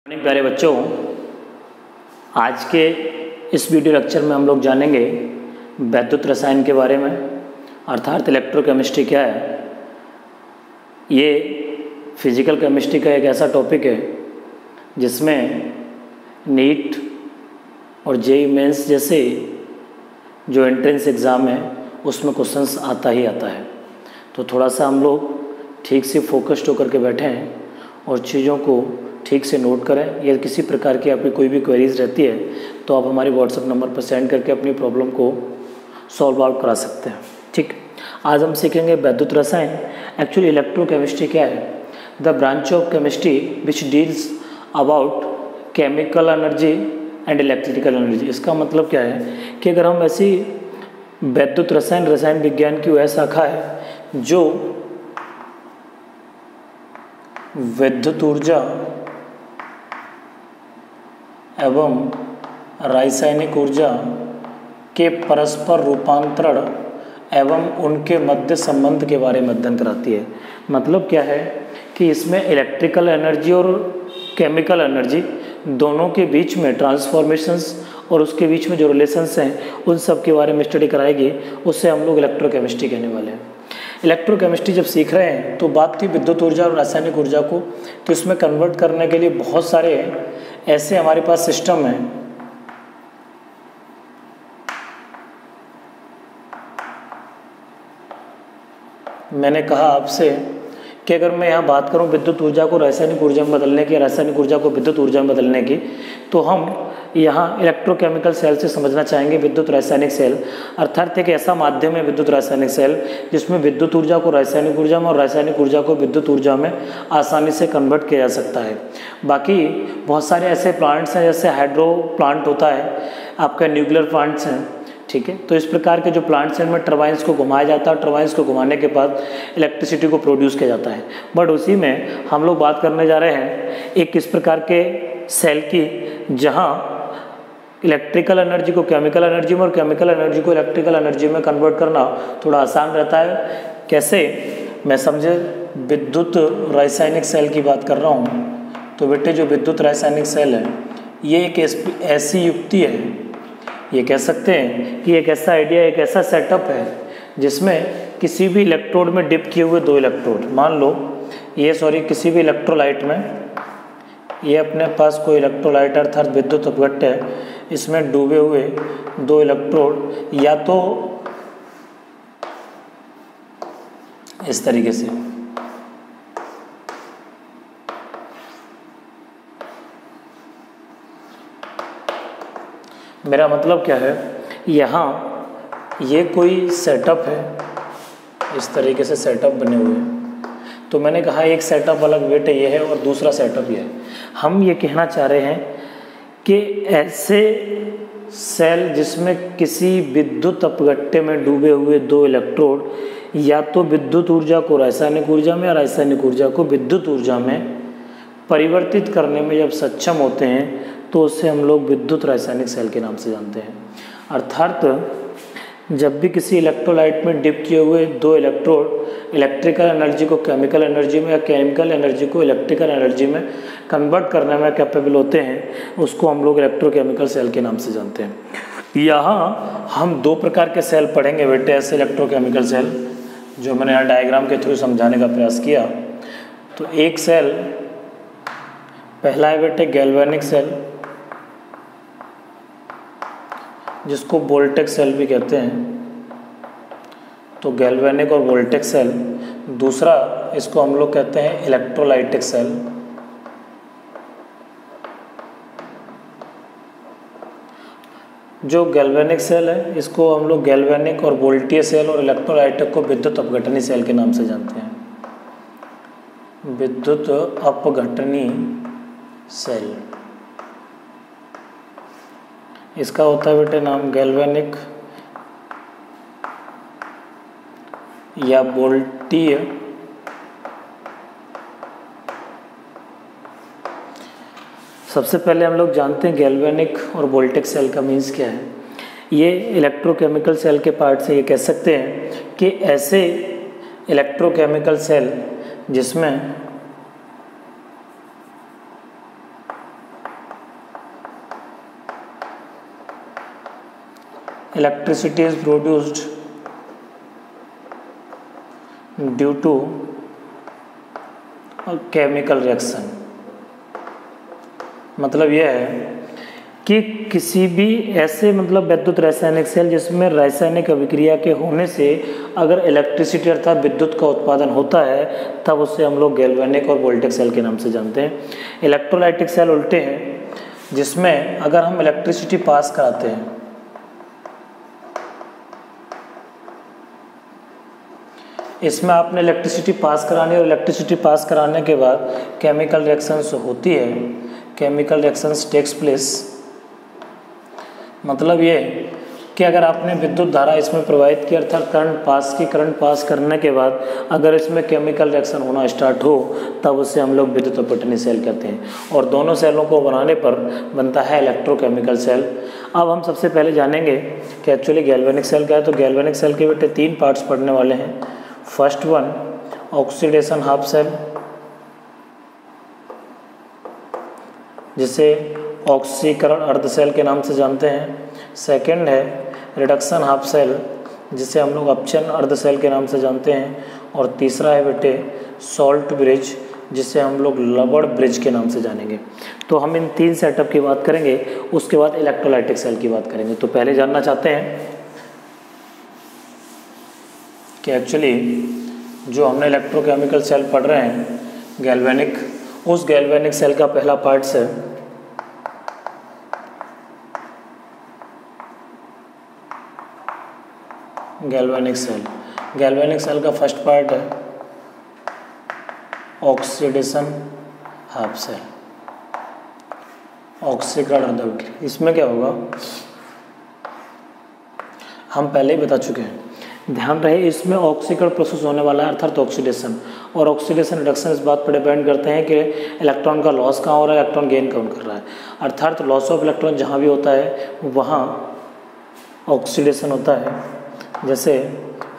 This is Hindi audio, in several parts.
मॉर्निंग प्यारे बच्चों, आज के इस वीडियो लेक्चर में हम लोग जानेंगे वैद्युत रसायन के बारे में, अर्थात इलेक्ट्रोकेमिस्ट्री क्या है। ये फिजिकल केमिस्ट्री का एक ऐसा टॉपिक है जिसमें नीट और जेईई मेंस जैसे जो एंट्रेंस एग्ज़ाम है उसमें क्वेश्चंस आता ही आता है। तो थोड़ा सा हम लोग ठीक से फोकस्ड होकर के बैठे हैं और चीज़ों को ठीक से नोट करें। या किसी प्रकार की आपकी कोई भी क्वेरीज रहती है तो आप हमारे व्हाट्सएप नंबर पर सेंड करके अपनी प्रॉब्लम को सॉल्व आउट करा सकते हैं। ठीक, आज हम सीखेंगे वैद्युत रसायन। एक्चुअली इलेक्ट्रोकेमिस्ट्री क्या है? The branch of chemistry which deals about chemical energy and electrical energy. इसका मतलब क्या है कि अगर हम ऐसी वैद्युत रसायन विज्ञान की वह शाखा है जो विद्युत ऊर्जा एवं रासायनिक ऊर्जा के परस्पर रूपांतरण एवं उनके मध्य संबंध के बारे में अध्ययन कराती है। मतलब क्या है कि इसमें इलेक्ट्रिकल एनर्जी और केमिकल एनर्जी दोनों के बीच में ट्रांसफॉर्मेशंस और उसके बीच में जो रिलेशंस हैं उन सब के बारे में स्टडी कराएगी। उससे हम लोग इलेक्ट्रोकेमिस्ट्री कहने वाले हैं। इलेक्ट्रोकेमिस्ट्री जब सीख रहे हैं तो बात थी विद्युत ऊर्जा और रासायनिक ऊर्जा को, तो इसमें कन्वर्ट करने के लिए बहुत सारे ऐसे हमारे पास सिस्टम हैं मैंने कहा आपसे कि अगर मैं यहाँ बात करूँ विद्युत ऊर्जा को रासायनिक ऊर्जा में बदलने की, रासायनिक ऊर्जा को विद्युत ऊर्जा में बदलने की, तो हम यहाँ इलेक्ट्रोकेमिकल सेल से समझना चाहेंगे विद्युत रासायनिक सेल। अर्थात एक ऐसा माध्यम है विद्युत रासायनिक सेल जिसमें विद्युत ऊर्जा को रासायनिक ऊर्जा में और रासायनिक ऊर्जा को विद्युत ऊर्जा में आसानी से कन्वर्ट किया जा सकता है। बाकी बहुत सारे ऐसे प्लांट्स हैं, जैसे हाइड्रो प्लांट होता है, आपका न्यूक्लियर प्लांट्स हैं, ठीक है। तो इस प्रकार के जो प्लांट्स हैं इनमें टर्बाइंस को घुमाया जाता है और टर्बाइंस को घुमाने के बाद इलेक्ट्रिसिटी को प्रोड्यूस किया जाता है। बट उसी में हम लोग बात करने जा रहे हैं एक इस प्रकार के सेल की जहां इलेक्ट्रिकल एनर्जी को केमिकल एनर्जी में और केमिकल एनर्जी को इलेक्ट्रिकल एनर्जी में कन्वर्ट करना थोड़ा आसान रहता है। कैसे? मैं समझे विद्युत रासायनिक सेल की बात कर रहा हूँ, तो बेटे जो विद्युत रासायनिक सेल है ये एक ऐसी युक्ति है, ये कह सकते हैं कि एक ऐसा आइडिया, एक ऐसा सेटअप है जिसमें किसी भी इलेक्ट्रोड में डिप किए हुए दो इलेक्ट्रोड, मान लो किसी भी इलेक्ट्रोलाइट में ये अपने पास कोई इलेक्ट्रोलाइट अर्थात विद्युत अपघट्य है, इसमें डूबे हुए दो इलेक्ट्रोड या तो इस तरीके से मेरा मतलब क्या है, यहाँ ये कोई सेटअप है, इस तरीके से सेटअप बने हुए हैं। तो मैंने कहा एक सेटअप अलग बेटे ये है और दूसरा सेटअप ये है। हम ये कहना चाह रहे हैं कि ऐसे सेल जिसमें किसी विद्युत अपघट्य में डूबे हुए दो इलेक्ट्रोड या तो विद्युत ऊर्जा को रासायनिक ऊर्जा में या रासायनिक ऊर्जा को विद्युत ऊर्जा में परिवर्तित करने में जब सक्षम होते हैं तो उससे हम लोग विद्युत रासायनिक सेल के नाम से जानते हैं। अर्थात जब भी किसी इलेक्ट्रोलाइट में डिप किए हुए दो इलेक्ट्रोड इलेक्ट्रिकल एनर्जी को केमिकल एनर्जी में या केमिकल एनर्जी को इलेक्ट्रिकल एनर्जी में कन्वर्ट करने में कैपेबल होते हैं, उसको हम लोग इलेक्ट्रोकेमिकल सेल के नाम से जानते हैं। यहाँ हम दो प्रकार के सेल पढ़ेंगे बेटे, ऐसे इलेक्ट्रोकेमिकल सेल जो मैंने यहाँ डायग्राम के थ्रू समझाने का प्रयास किया। तो एक सेल पहला है बेटे गैल्वेनिक सेल, जिसको वोल्टेक सेल भी कहते हैं। तो गैल्वेनिक और वोल्टेक सेल। दूसरा इसको हम लोग कहते हैं इलेक्ट्रोलाइटिक सेल। जो गैल्वेनिक सेल है इसको हम लोग गैल्वेनिक और वोल्टीय सेल और इलेक्ट्रोलाइटिक को विद्युत अपघटनी सेल के नाम से जानते हैं। विद्युत अपघटनी सेल इसका होता है बेटे नाम गैल्वेनिक या वोल्टीय। सबसे पहले हम लोग जानते हैं गैल्वेनिक और वोल्टेक सेल का मीन्स क्या है। ये इलेक्ट्रोकेमिकल सेल के पार्ट से ये कह सकते हैं कि ऐसे इलेक्ट्रोकेमिकल सेल जिसमें electricity is produced due to chemical reaction. मतलब यह है कि किसी भी ऐसे मतलब वैद्युत रासायनिक सेल जिसमें रासायनिक अभिक्रिया के होने से अगर इलेक्ट्रिसिटी अर्थात विद्युत का उत्पादन होता है तब उससे हम लोग गैल्वेनिक और वोल्टेक सेल के नाम से जानते हैं। इलेक्ट्रोलाइटिक सेल उल्टे हैं, जिसमें अगर हम इलेक्ट्रिसिटी पास कराते हैं इसमें आपने इलेक्ट्रिसिटी पास करानी और इलेक्ट्रिसिटी पास कराने के बाद केमिकल रिएक्शंस होती है, केमिकल रिएक्शंस टेक्स प्लेस। मतलब ये कि अगर आपने विद्युत धारा इसमें प्रवाहित की अर्थात करंट पास करने के बाद अगर इसमें केमिकल रिएक्शन होना स्टार्ट हो तब उससे हम लोग विद्युत अपठनी सेल कहते हैं और दोनों सेलों को बनाने पर बनता है इलेक्ट्रोकेमिकल सेल। अब हम सबसे पहले जानेंगे कि एक्चुअली गैल्वेनिक सेल क्या है। तो गैल्वेनिक सेल के बेटे 3 पार्ट्स पढ़ने वाले हैं। First one oxidation half cell, जिसे ऑक्सीकरण अर्ध सेल के नाम से जानते हैं। सेकंड है रिडक्शन हाफ सेल, जिसे हम लोग अपचन अर्ध सेल के नाम से जानते हैं। और तीसरा है बेटे सॉल्ट ब्रिज, जिसे हम लोग लवण ब्रिज के नाम से जानेंगे। तो हम इन 3 सेटअप की बात करेंगे, उसके बाद इलेक्ट्रोलाइटिक सेल की बात करेंगे। तो पहले जानना चाहते हैं कि एक्चुअली जो हमने इलेक्ट्रोकेमिकल सेल पढ़ रहे हैं गैल्वेनिक, उस गैल्वेनिक सेल का पहला पार्ट है गैल्वेनिक सेल। गैल्वेनिक सेल का फर्स्ट पार्ट है ऑक्सीडेशन हाफ सेल, ऑक्सीकरण अर्धविक्रिया। इसमें क्या होगा हम पहले ही बता चुके हैं, ध्यान रहे इसमें ऑक्सीकरण प्रोसेस होने वाला है अर्थात ऑक्सीडेशन। और ऑक्सीडेशन रिडक्शन इस बात पर डिपेंड करते हैं कि इलेक्ट्रॉन का लॉस कहाँ हो रहा है, इलेक्ट्रॉन गेन कौन कर रहा है। अर्थात लॉस ऑफ इलेक्ट्रॉन जहाँ भी होता है वहाँ ऑक्सीडेशन होता है। जैसे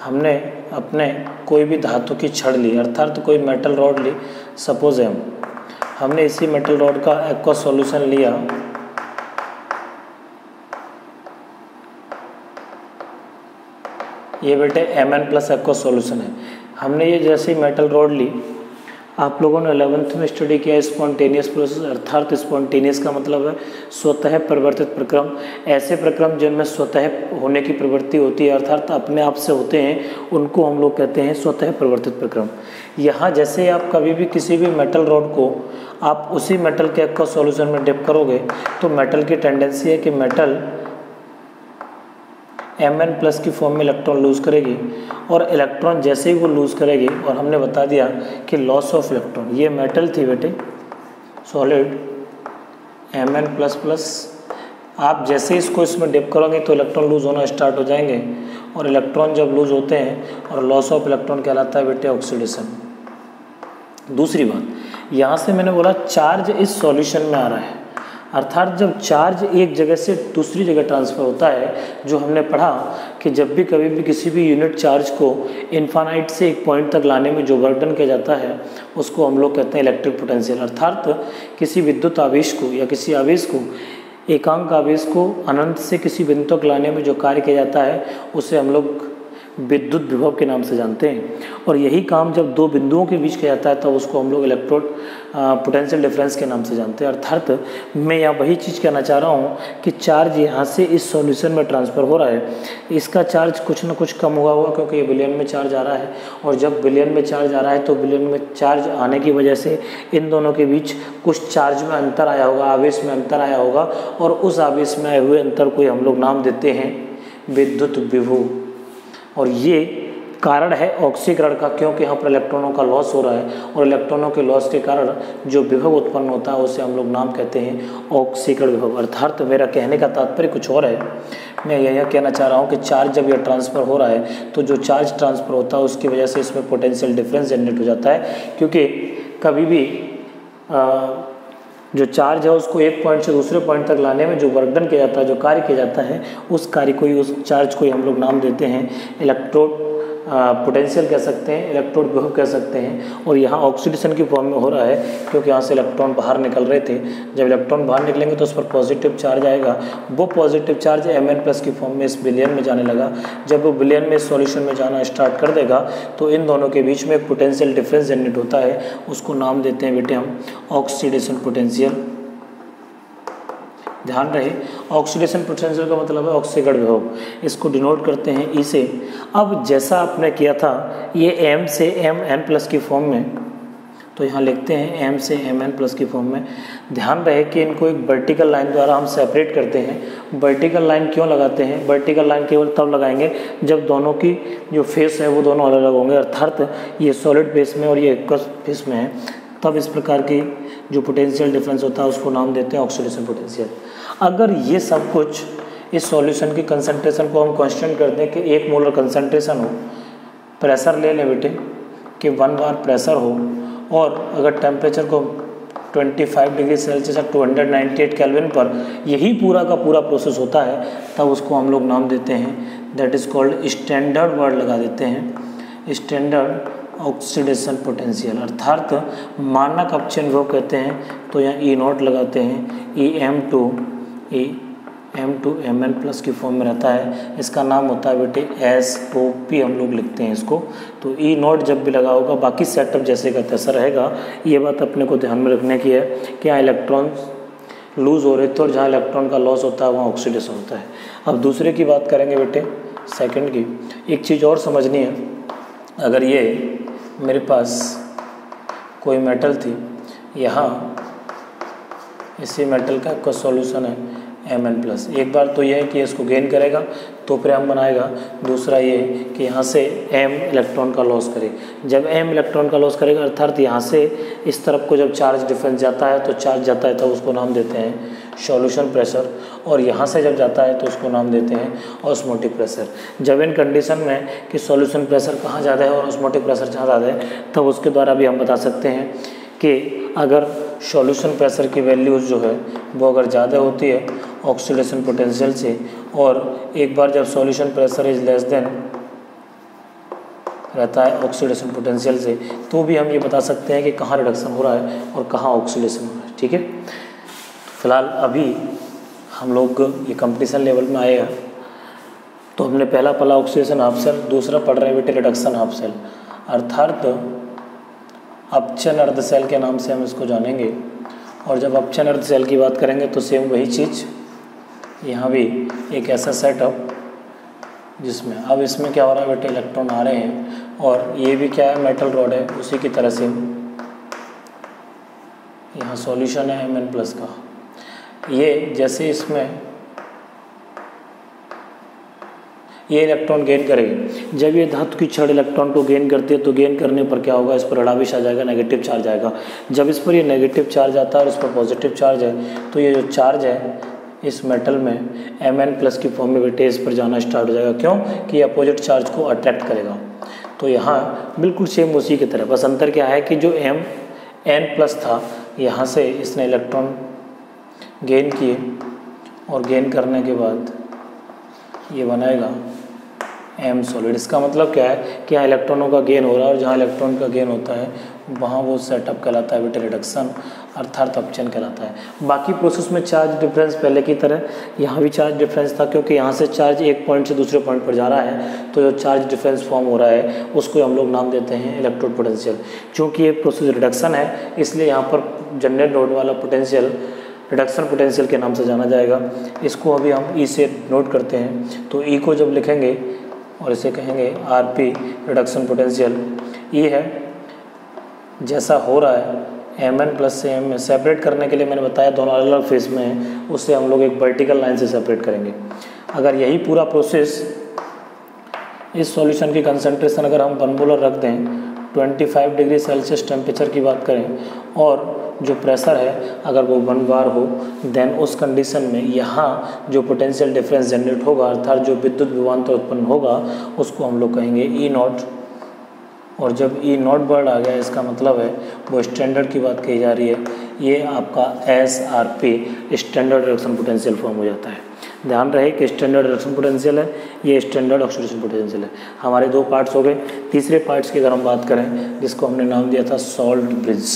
हमने अपने कोई भी धातु की छड़ ली अर्थात कोई मेटल रॉड ली, सपोज है हमने इसी मेटल रॉड का एक्वस सॉल्यूशन लिया, ये बेटे Mn+ एक्वस सॉल्यूशन है। हमने ये जैसे मेटल रॉड ली, आप लोगों ने 11th में स्टडी किया स्पॉन्टेनियस प्रोसेस अर्थात स्पॉन्टेनियस का मतलब है स्वतः परिवर्तित प्रक्रम। ऐसे प्रक्रम जिनमें स्वतः होने की प्रवृत्ति होती है अर्थात अपने आप से होते हैं उनको हम लोग कहते हैं स्वतः परिवर्तित प्रक्रम। यहाँ जैसे आप कभी भी किसी भी मेटल रॉड को आप उसी मेटल के एक्वस सॉल्यूशन में डिप करोगे तो मेटल की टेंडेंसी है कि मेटल Mn+ की फॉर्म में इलेक्ट्रॉन लूज़ करेगी और इलेक्ट्रॉन जैसे ही वो लूज़ करेगी, और हमने बता दिया कि लॉस ऑफ इलेक्ट्रॉन, ये मेटल थी बेटे सॉलिड Mn++, आप जैसे इसको इसमें डिप करोगे तो इलेक्ट्रॉन लूज़ होना स्टार्ट हो जाएंगे और इलेक्ट्रॉन जब लूज़ होते हैं और लॉस ऑफ इलेक्ट्रॉन कहलाता है बेटे ऑक्सीडेशन। दूसरी बात, यहाँ से मैंने बोला चार्ज इस सॉल्यूशन में आ रहा है अर्थात जब चार्ज एक जगह से दूसरी जगह ट्रांसफ़र होता है, जो हमने पढ़ा कि जब भी कभी भी किसी भी यूनिट चार्ज को इन्फानाइट से एक पॉइंट तक लाने में जो वर्क डन किया जाता है उसको हम लोग कहते हैं इलेक्ट्रिक पोटेंशियल। अर्थात किसी विद्युत आवेश को या किसी आवेश को एकांक आवेश को अनंत से किसी बिंदु तक लाने में जो कार्य किया जाता है उसे हम लोग विद्युत विभव के नाम से जानते हैं। और यही काम जब 2 बिंदुओं के बीच किया जाता है तब उसको हम लोग इलेक्ट्रोड पोटेंशियल डिफरेंस के नाम से जानते हैं। अर्थात मैं यहाँ वही चीज़ कहना चाह रहा हूँ कि चार्ज यहाँ से इस सॉल्यूशन में ट्रांसफ़र हो रहा है, इसका चार्ज कुछ ना कुछ कम हुआ होगा क्योंकि ये विलयन में चार्ज आ रहा है, और जब विलयन में चार्ज आ रहा है तो विलयन में चार्ज आने की वजह से इन दोनों के बीच कुछ चार्ज में अंतर आया होगा, आवेश में अंतर आया होगा, और उस आवेश में आए हुए अंतर को हम लोग नाम देते हैं विद्युत विभव। और ये कारण है ऑक्सीकरण का, क्योंकि यहाँ पर इलेक्ट्रॉनों का लॉस हो रहा है और इलेक्ट्रॉनों के लॉस के कारण जो विभव उत्पन्न होता है उसे हम लोग नाम कहते हैं ऑक्सीकरण विभव। अर्थात मेरा कहने का तात्पर्य कुछ और है, मैं यह कहना चाह रहा हूँ कि चार्ज जब यह ट्रांसफ़र हो रहा है तो जो चार्ज ट्रांसफ़र होता है उसकी वजह से इसमें पोटेंशियल डिफरेंस जनरेट हो जाता है, क्योंकि कभी भी जो चार्ज है उसको एक पॉइंट से दूसरे पॉइंट तक लाने में जो वर्क डन किया जाता है, जो कार्य किया जाता है, उस कार्य को ही, उस चार्ज को ही हम लोग नाम देते हैं इलेक्ट्रोड पोटेंशियल कह सकते हैं, इलेक्ट्रोड विभव कह सकते हैं। और यहाँ ऑक्सीडेशन की फॉर्म में हो रहा है क्योंकि यहाँ से इलेक्ट्रॉन बाहर निकल रहे थे। जब इलेक्ट्रॉन बाहर निकलेंगे तो उस पर पॉजिटिव चार्ज आएगा, वो पॉजिटिव चार्ज Mn+ की फॉर्म में इस विलयन में जाने लगा। जब वो विलयन में सॉल्यूशन में जाना स्टार्ट कर देगा तो इन दोनों के बीच में एक पोटेंशियल डिफरेंस जनरेट होता है, उसको नाम देते हैं बेटे हम ऑक्सीडेशन पोटेंशियल। ध्यान रहे, ऑक्सीडेशन पोटेंशियल का मतलब है ऑक्सीकरण विभव, इसको डिनोट करते हैं ई से। अब जैसा आपने किया था ये M से Mn+ की फॉर्म में, तो यहाँ लिखते हैं M से Mn+ की फॉर्म में। ध्यान रहे कि इनको एक वर्टिकल लाइन द्वारा हम सेपरेट करते हैं। वर्टिकल लाइन क्यों लगाते हैं? वर्टिकल लाइन केवल तब लगाएंगे जब दोनों की जो फेस है वो दोनों अलग अलग होंगे, अर्थात ये सॉलिड फेस में और ये एक्वस फेस में है, तब इस प्रकार की जो पोटेंशियल डिफरेंस होता है उसको नाम देते हैं ऑक्सीडेशन पोटेंशियल। अगर ये सब कुछ इस सॉल्यूशन की कंसंट्रेशन को हम कांस्टेंट कर दें कि 1 मोलर कंसंट्रेशन हो, प्रेशर ले लें बेटे कि 1 बार प्रेशर हो, और अगर टेम्परेचर को 25 डिग्री सेल्सियस या 298 केल्विन पर यही पूरा का पूरा प्रोसेस होता है, तब उसको हम लोग नाम देते हैं, that is called standard word लगा देते हैं, स्टैंडर्ड ऑक्सीडेशन पोटेंशियल, अर्थात मानक अपचयन विभव कहते हैं। तो यहाँ E0 लगाते हैं, M2 Mn+ की फॉर्म में रहता है। इसका नाम होता है बेटे SOP, हम लोग लिखते हैं इसको। तो E0 जब भी लगा होगा बाकी सेटअप जैसे का तैसा रहेगा। ये बात अपने को ध्यान में रखने की है कि यहाँ इलेक्ट्रॉन लूज़ हो रहे थे और जहाँ इलेक्ट्रॉन का लॉस होता है वहाँ ऑक्सीडेशन होता है। अब दूसरे की बात करेंगे बेटे, सेकंड की। एक चीज़ और समझनी है, अगर ये मेरे पास कोई मेटल थी, यहाँ इसी मेटल का कोई सॉल्यूशन है Mn+, एक बार तो ये है कि इसको गेन करेगा तो फिर M बनाएगा, दूसरा ये कि यहाँ से M इलेक्ट्रॉन का लॉस करे। जब M इलेक्ट्रॉन का लॉस करेगा अर्थात यहाँ से इस तरफ को जब चार्ज डिफरेंस जाता है तो चार्ज जाता है तो उसको नाम देते हैं सॉल्यूशन प्रेशर, और यहाँ से जब जाता है तो उसको नाम देते हैं ऑस्मोटिक प्रेशर। जब इन कंडीशन में कि सॉल्यूशन प्रेशर कहाँ ज़्यादा है और ऑस्मोटिक प्रेशर जहाँ ज़्यादा है, तब उसके द्वारा भी हम बता सकते हैं कि अगर सॉल्यूशन प्रेशर की वैल्यूज़ जो है वो अगर ज़्यादा होती है ऑक्सीडेशन पोटेंशियल से, और एक बार जब solution pressure is less than रहता है ऑक्सीडेशन पोटेंशियल से, तो भी हम ये बता सकते हैं कि कहाँ रिडक्शन हो रहा है और कहाँ ऑक्सीडेशन हो रहा है। ठीक है, फिलहाल अभी हम लोग ये कंपटीशन लेवल में आए हैं, तो हमने पहला पढ़ा ऑक्सीडेशन हाफ सेल, दूसरा पढ़ रहे बेटे रिडक्शन हाफ सेल, अर्थात अपचयन अर्ध सेल के नाम से हम इसको जानेंगे। और जब अपचयन अर्ध सेल की बात करेंगे तो सेम वही चीज़, यहाँ भी एक ऐसा सेटअप जिसमें अब इसमें क्या हो रहा है बेटे, इलेक्ट्रॉन आ रहे हैं, और ये भी क्या है, मेटल रॉड है, उसी की तरह से यहाँ सॉल्यूशन है Mn+ का। ये जैसे इसमें ये इलेक्ट्रॉन गेन करेगी, जब ये धातु की छड़ इलेक्ट्रॉन को गेन करती है तो गेन करने पर क्या होगा, इस पर ऋणावेश आ जाएगा, नेगेटिव चार्ज आएगा। जब इस पर ये नेगेटिव चार्ज आता है और इस पर पॉजिटिव चार्ज है, तो ये जो चार्ज है इस मेटल में Mn+ की फॉर्म में बेटे इस पर जाना स्टार्ट हो जाएगा। क्यों कि ये अपोजिट चार्ज को अट्रैक्ट करेगा। तो यहाँ बिल्कुल सेम उसी की तरह, बस अंतर क्या है कि जो Mn+ था यहाँ से इसने इलेक्ट्रॉन गेन किए, और गेन करने के बाद ये बनाएगा M सॉलिड। इसका मतलब क्या है कि यहाँ इलेक्ट्रॉनों का गेन हो रहा है, और जहाँ इलेक्ट्रॉन का गेन होता है वहाँ वो सेटअप कहलाता है बेटे रिडक्शन, अर्थात अपचयन कहलाता है। बाकी प्रोसेस में चार्ज डिफरेंस पहले की तरह यहाँ भी चार्ज डिफरेंस था, क्योंकि यहाँ से चार्ज एक पॉइंट से दूसरे पॉइंट पर जा रहा है, तो जो चार्ज डिफरेंस फॉर्म हो रहा है उसको हम लोग नाम देते हैं इलेक्ट्रोड पोटेंशियल। चूँकि ये प्रोसेस रिडक्शन है, इसलिए यहाँ पर जनरेट होने वाला पोटेंशियल रिडक्शन पोटेंशियल के नाम से जाना जाएगा। इसको अभी हम ई से नोट करते हैं, तो ई को जब लिखेंगे और इसे कहेंगे RP रिडक्शन पोटेंशियल। ये है जैसा हो रहा है Mn+ से M में सेपरेट करने के लिए मैंने बताया दोनों अलग अलग फेज में हैं, उससे हम लोग एक वर्टिकल लाइन से सेपरेट करेंगे। अगर यही पूरा प्रोसेस इस सॉल्यूशन की कंसंट्रेशन अगर हम 1 मोलर रख दें, 25 डिग्री सेल्सियस टेम्परेचर की बात करें, और जो प्रेशर है अगर वो 1 बार हो, देन उस कंडीशन में यहाँ जो पोटेंशियल डिफरेंस जनरेट होगा, अर्थात जो विद्युत विभवांतर उत्पन्न होगा, उसको हम लोग कहेंगे E0। और जब E0 वर्ड आ गया, इसका मतलब है वो स्टैंडर्ड की बात कही जा रही है, ये आपका SRP standard reduction potential form हो जाता है। ध्यान रहे कि स्टैंडर्ड रिडक्शन पोटेंशियल है, ये स्टैंडर्ड ऑक्सीडेशन पोटेंशियल है। हमारे 2 पार्ट्स हो गए। तीसरे पार्ट्स की अगर हम बात करें जिसको हमने नाम दिया था सॉल्ट ब्रिज,